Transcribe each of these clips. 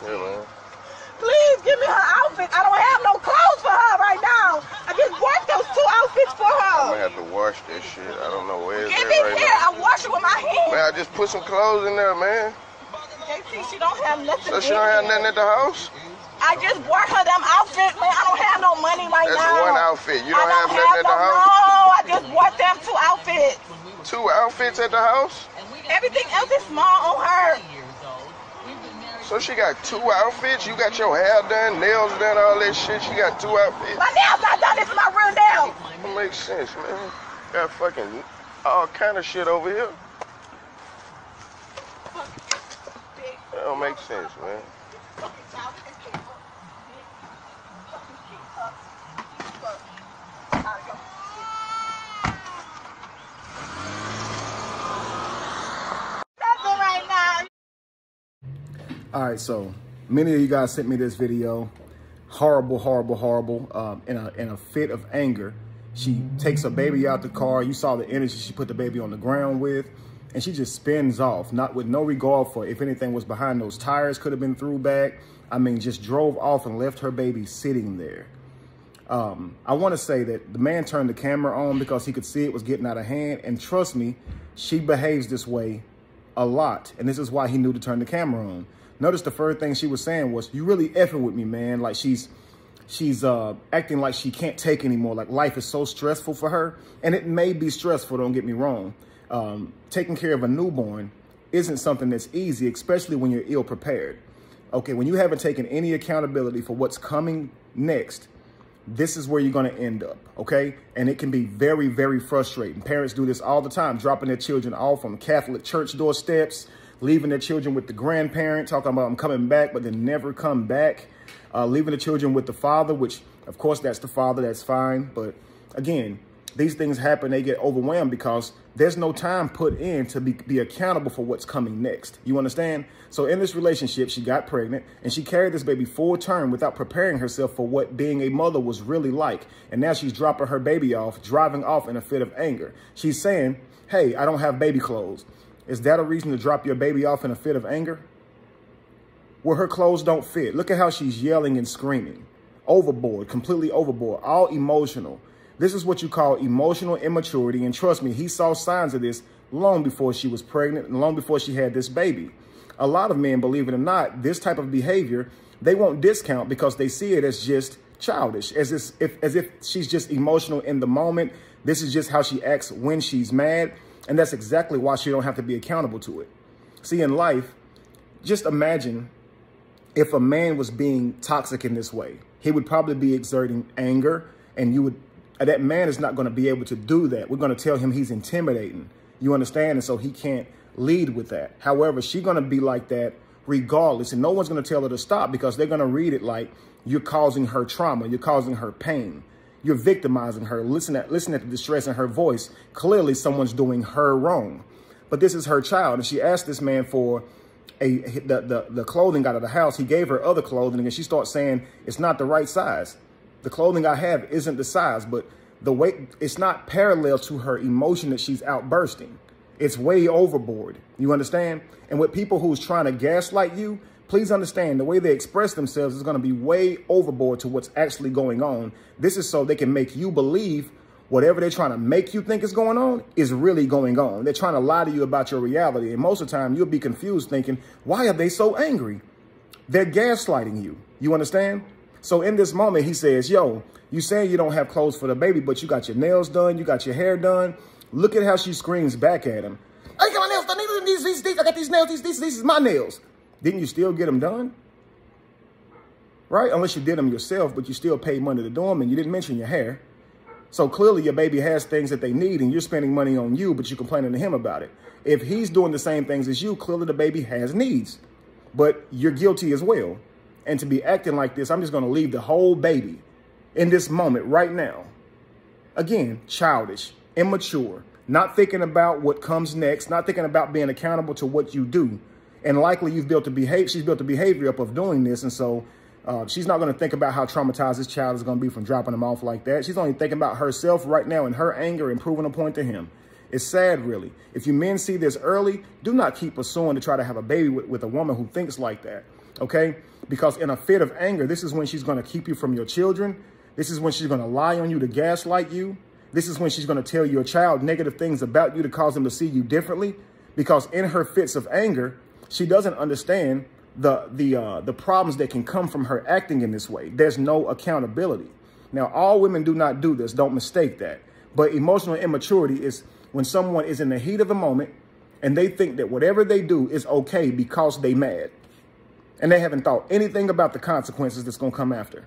Yeah, man. Please give me her outfit. I don't have no clothes for her right now. I just bought those 2 outfits for her. I'm gonna have to wash this shit. I don't know where it's Give at it right here. now. I wash it with my hands. Man, I just put some clothes in there, man. JT, she don't have nothing. So she don't have nothing at the house? I just bought her them outfits, man. I don't have no money right now. That's one outfit. You don't have nothing at the house? No, I just bought them 2 outfits. 2 outfits at the house? Everything else is small on her. So she got 2 outfits? You got your hair done, nails done, all that shit. She got 2 outfits? My nails not done. This is my real nails. That makes sense, man. Got fucking all kind of shit over here. That don't make sense, man. All right, so many of you guys sent me this video. Horrible, horrible, horrible. In a fit of anger, she takes her baby out the car. You saw the energy she put the baby on the ground with, and she just spins off, not with no regard for if anything was behind those tires could have been through back. I mean, just drove off and left her baby sitting there. I want to say that the man turned the camera on because he could see it was getting out of hand. And trust me, she behaves this way a lot. And this is why he knew to turn the camera on. Notice the first thing she was saying was, you really effing with me, man. Like she's acting like she can't take anymore. Like life is so stressful for her. And it may be stressful, don't get me wrong. Taking care of a newborn isn't something that's easy, especially when you're ill prepared. Okay, when you haven't taken any accountability for what's coming next, this is where you're going to end up, okay? And it can be very, very frustrating. Parents do this all the time, dropping their children off on Catholic church doorsteps, leaving their children with the grandparent, talking about them coming back, but then never come back. Leaving the children with the father, which, of course, that's the father, that's fine. But again, these things happen, they get overwhelmed because there's no time put in to be accountable for what's coming next. You understand? So in this relationship, she got pregnant and she carried this baby full term without preparing herself for what being a mother was really like. And now she's dropping her baby off, driving off in a fit of anger. She's saying, hey, I don't have baby clothes. Is that a reason to drop your baby off in a fit of anger? Well, her clothes don't fit. Look at how she's yelling and screaming. Overboard, completely overboard, all emotional. This is what you call emotional immaturity. And trust me, he saw signs of this long before she was pregnant and long before she had this baby. A lot of men, believe it or not, this type of behavior, they won't discount because they see it as just childish, as if she's just emotional in the moment. This is just how she acts when she's mad. And that's exactly why she don't have to be accountable to it. See, in life, just imagine if a man was being toxic in this way. He would probably be exerting anger, and that man is not going to be able to do that. We're going to tell him he's intimidating. You understand? And so he can't lead with that. However, she's going to be like that regardless. And no one's going to tell her to stop because they're going to read it like you're causing her trauma. You're causing her pain. You're victimizing her. Listen at the distress in her voice. Clearly, someone's doing her wrong. But this is her child. And she asked this man for the clothing out of the house. He gave her other clothing. And she starts saying, it's not the right size. The clothing I have isn't the size. But the weight, it's not parallel to her emotion that she's outbursting. It's way overboard. You understand? And with people who's trying to gaslight you, please understand the way they express themselves is going to be way overboard to what's actually going on. This is so they can make you believe whatever they're trying to make you think is going on is really going on. They're trying to lie to you about your reality. And most of the time you'll be confused thinking, why are they so angry? They're gaslighting you. You understand? So in this moment, he says, yo, you saying you don't have clothes for the baby, but you got your nails done. You got your hair done. Look at how she screams back at him. I got my nails done. These, I got these nails. These is my nails. Didn't you still get them done? Right? Unless you did them yourself, but you still paid money to do them and you didn't mention your hair. So clearly your baby has things that they need and you're spending money on you, but you're complaining to him about it. If he's doing the same things as you, clearly the baby has needs, but you're guilty as well. And to be acting like this, I'm just going to leave the whole baby in this moment right now. Again, childish, immature, not thinking about what comes next, not thinking about being accountable to what you do. And likely she's built a behavior up of doing this. And so she's not going to think about how traumatized this child is going to be from dropping him off like that. She's only thinking about herself right now and her anger and proving a point to him. It's sad, really. If you men see this early, do not keep pursuing to try to have a baby with a woman who thinks like that. okay? Because in a fit of anger, this is when she's going to keep you from your children. This is when she's going to lie on you to gaslight you. This is when she's going to tell your child negative things about you to cause them to see you differently. Because in her fits of anger, she doesn't understand the problems that can come from her acting in this way. There's no accountability. Now, all women do not do this. Don't mistake that. But emotional immaturity is when someone is in the heat of the moment and they think that whatever they do is okay because they mad. And they haven't thought anything about the consequences that's going to come after.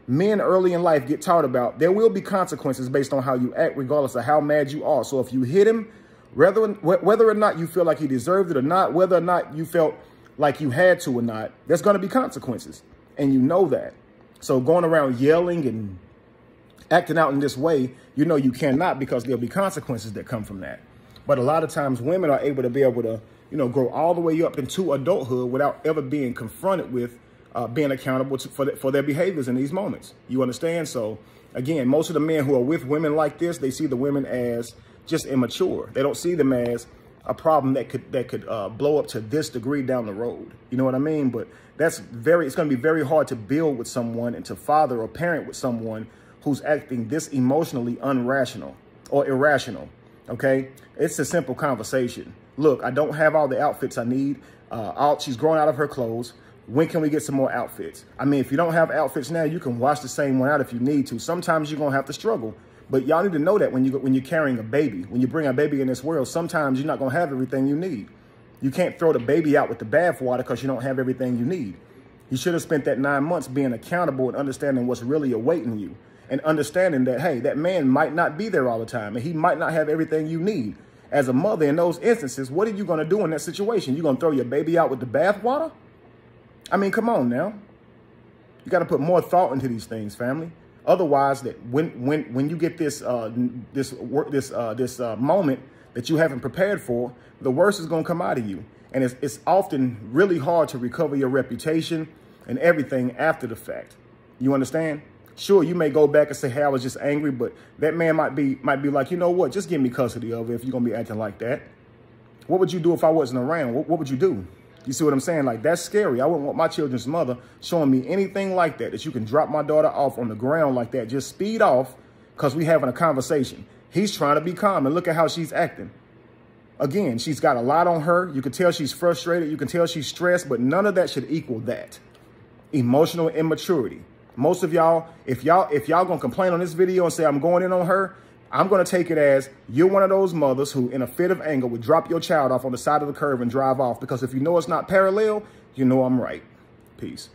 Men early in life get taught about there will be consequences based on how you act, regardless of how mad you are. So if you hit him, whether or not you feel like he deserved it or not, whether or not you felt like you had to or not, there's going to be consequences. And you know that. So going around yelling and acting out in this way, you know you cannot, because there'll be consequences that come from that. But a lot of times women are able to, grow all the way up into adulthood without ever being confronted with being accountable for their behaviors in these moments. You understand? So again, most of the men who are with women like this, they see the women as just immature. They don't see them as a problem that could blow up to this degree down the road. You know what I mean? But it's going to be very hard to build with someone and to father or parent with someone who's acting this emotionally unrational or irrational. Okay, it's a simple conversation. Look, I don't have all the outfits I need. She's growing out of her clothes. When can we get some more outfits? I mean, if you don't have outfits now, you can wash the same one out if you need to. Sometimes you're going to have to struggle. But y'all need to know that when you're carrying a baby, when you bring a baby in this world, sometimes you're not going to have everything you need. You can't throw the baby out with the bathwater because you don't have everything you need. You should have spent that 9 months being accountable and understanding what's really awaiting you. And understanding that, hey, that man might not be there all the time and he might not have everything you need. As a mother, in those instances, what are you going to do in that situation? You going to throw your baby out with the bathwater? I mean, come on now. You got to put more thought into these things, family. Otherwise, that when you get this moment that you haven't prepared for, the worst is going to come out of you. And it's often really hard to recover your reputation and everything after the fact. You understand? Sure, you may go back and say, hey, I was just angry, but that man might be like, you know what, just give me custody of it if you're going to be acting like that. What would you do if I wasn't around? What would you do? You see what I'm saying? Like, that's scary. I wouldn't want my children's mother showing me anything like that you can drop my daughter off on the ground like that. Just speed off because we having a conversation. He's trying to be calm, and look at how she's acting. Again, she's got a lot on her. You can tell she's frustrated. You can tell she's stressed, but none of that should equal that. Emotional immaturity. Most of y'all, if y'all gonna complain on this video and say I'm going in on her, I'm gonna take it as you're one of those mothers who in a fit of anger would drop your child off on the side of the curb and drive off, because if you know it's not parallel, you know I'm right. Peace.